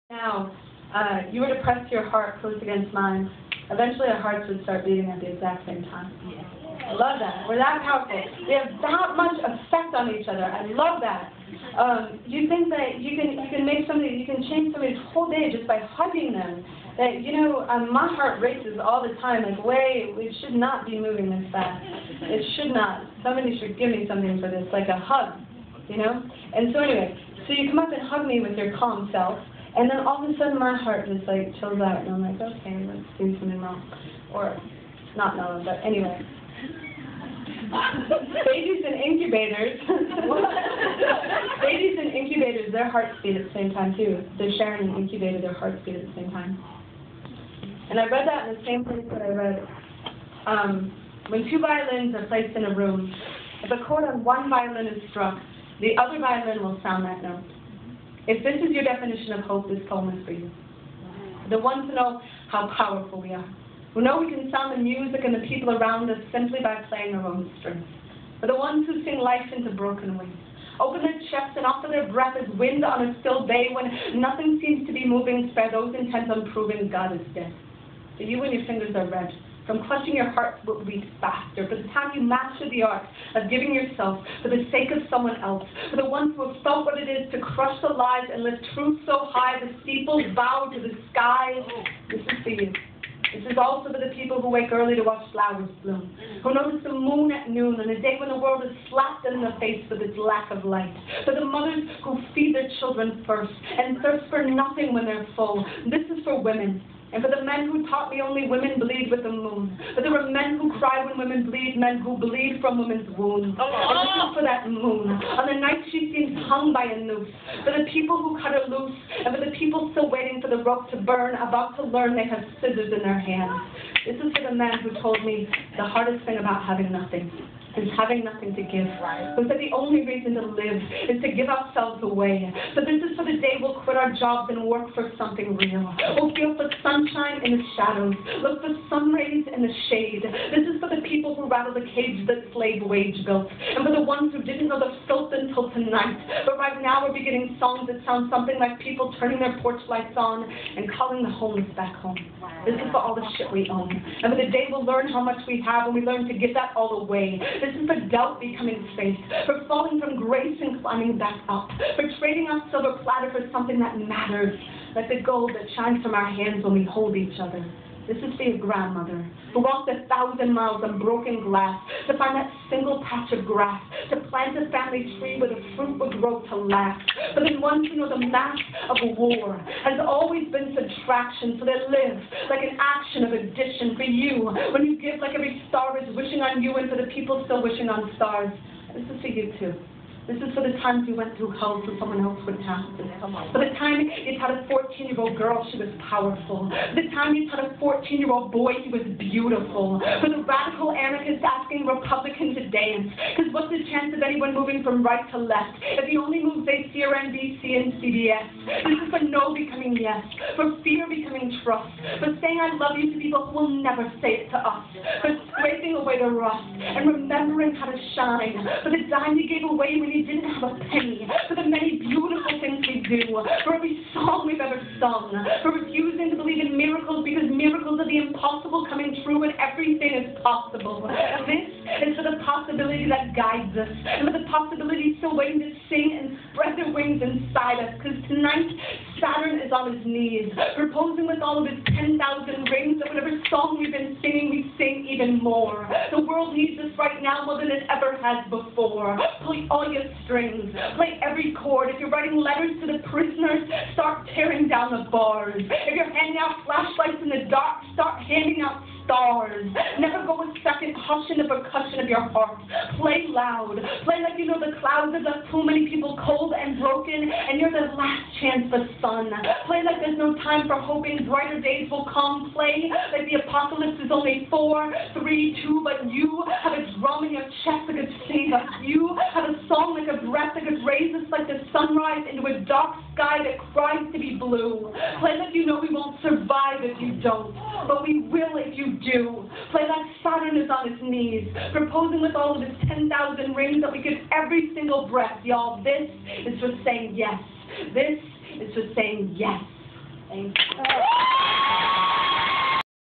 Now, you were to press your heart close against mine. Eventually our hearts would start beating at the exact same time. I love that. We're that powerful. We have that much effect on each other. I love that. You think that you can make somebody, you can change somebody's whole day just by hugging them. That, you know, my heart races all the time, like it should not be moving this fast. It should not. Somebody should give me something for this, like a hug, you know? And so anyway, so you come up and hug me with your calm self, and then all of a sudden my heart just like chills out, and I'm like, okay, let's do something wrong. Or, not wrong, but anyway. Babies and incubators, babies and incubators, their hearts beat at the same time too. They're sharing an incubator, their hearts beat at the same time. And I read that in the same place that I read, when two violins are placed in a room, if a chord on one violin is struck, the other violin will sound that note. If this is your definition of hope, this poem is for you. The ones who know how powerful we are, who know we can sound the music and the people around us simply by playing our own strings. For the ones who sing life into broken wings, open their chests and offer their breath as wind on a still day when nothing seems to be moving, spare those intent on proving God is dead. For you and your fingers are red, from clutching your heart will beat faster. For the time you master the art of giving yourself for the sake of someone else. For the ones who have felt what it is to crush the lies and lift truth so high the steeples bow to the sky. This is for you. This is also for the people who wake early to watch flowers bloom, who notice the moon at noon on a day when the world is slapped in the face with its lack of light. For the mothers who feed their children first and thirst for nothing when they're full. This is for women. And for the men who taught me only women bleed with the moon. But there were men who cry when women bleed, men who bleed from women's wounds. And this is for that moon, on the night she seems hung by a noose. For the people who cut her loose, and for the people still waiting for the rope to burn, about to learn they have scissors in their hands. This is for the man who told me the hardest thing about having nothing is having nothing to give. Who said the only reason to live is to give ourselves away. So this is for the day we'll quit our jobs and work for something real. We'll feel for sunshine in the shadows, look for sun rays in the shade. This is for the people who rattle the cage that slave wage built, and for the ones who didn't know the filth until tonight. But right now we're beginning songs that sound something like people turning their porch lights on and calling the homeless back home. This is for all the shit we own. And for the day we'll learn how much we have and we learn to give that all away. This is for doubt becoming faith, for falling from grace and climbing back up, for trading our silver platter for something that matters, like the gold that shines from our hands when we hold each other. This is for your grandmother, who walked 1,000 miles on broken glass to find that single patch of grass, to plant a family tree where the fruit would grow to last. For the ones who know the math of war has always been subtraction, so they live like an action of addition. For you, when you give like every star is wishing on you, and for the people still wishing on stars. This is for you too. This is for the times you went through hell so someone else would pass it. For the time you taught a 14-year-old girl she was powerful. For the time you taught a 14-year-old boy he was beautiful. For the radical anarchist asking Republican to dance. Because what's the chance of anyone moving from right to left if the only moves they see are NBC and CBS? This is for no becoming yes. For fear becoming trust. For saying I love you to people who will never say it to us. For scraping away the rust and remembering how to shine. For the dime you gave away when you didn't have a penny, for the many beautiful things we do, for every song we've ever sung, for refusing to believe in miracles because miracles are the impossible coming true and everything is possible. This is for the possibility that guides us, and for the possibility still waiting to sing and spread their wings inside us, because tonight Saturn is on his knees, proposing with all of his 10,000 rings that whatever song we've been singing, we sing even more. The world needs us right now more than it ever has before. Play all your strings, play every chord. If you're writing letters to the prisoners, start tearing down the bars. If you're handing out flashlights in the dark, start handing out stars. Never go a second, hush in the percussion of your heart. Play loud. Play like you know the clouds have left too many people cold and broken, and you're the last chance for sun. Play like there's no time for hoping brighter days will come. Play like the apocalypse is only 4, 3, 2, but you have a drum in your chest that could save us. You have a song like a breath that could raise us like the sunrise into a dark sky that cries to be blue. Play like you know we won't survive if you don't, but we will if you do. Play like Saturn is on his knees, proposing with all of his 10,000 rings that we give every single breath. Y'all, this is for saying yes. This is for saying yes. Thank you.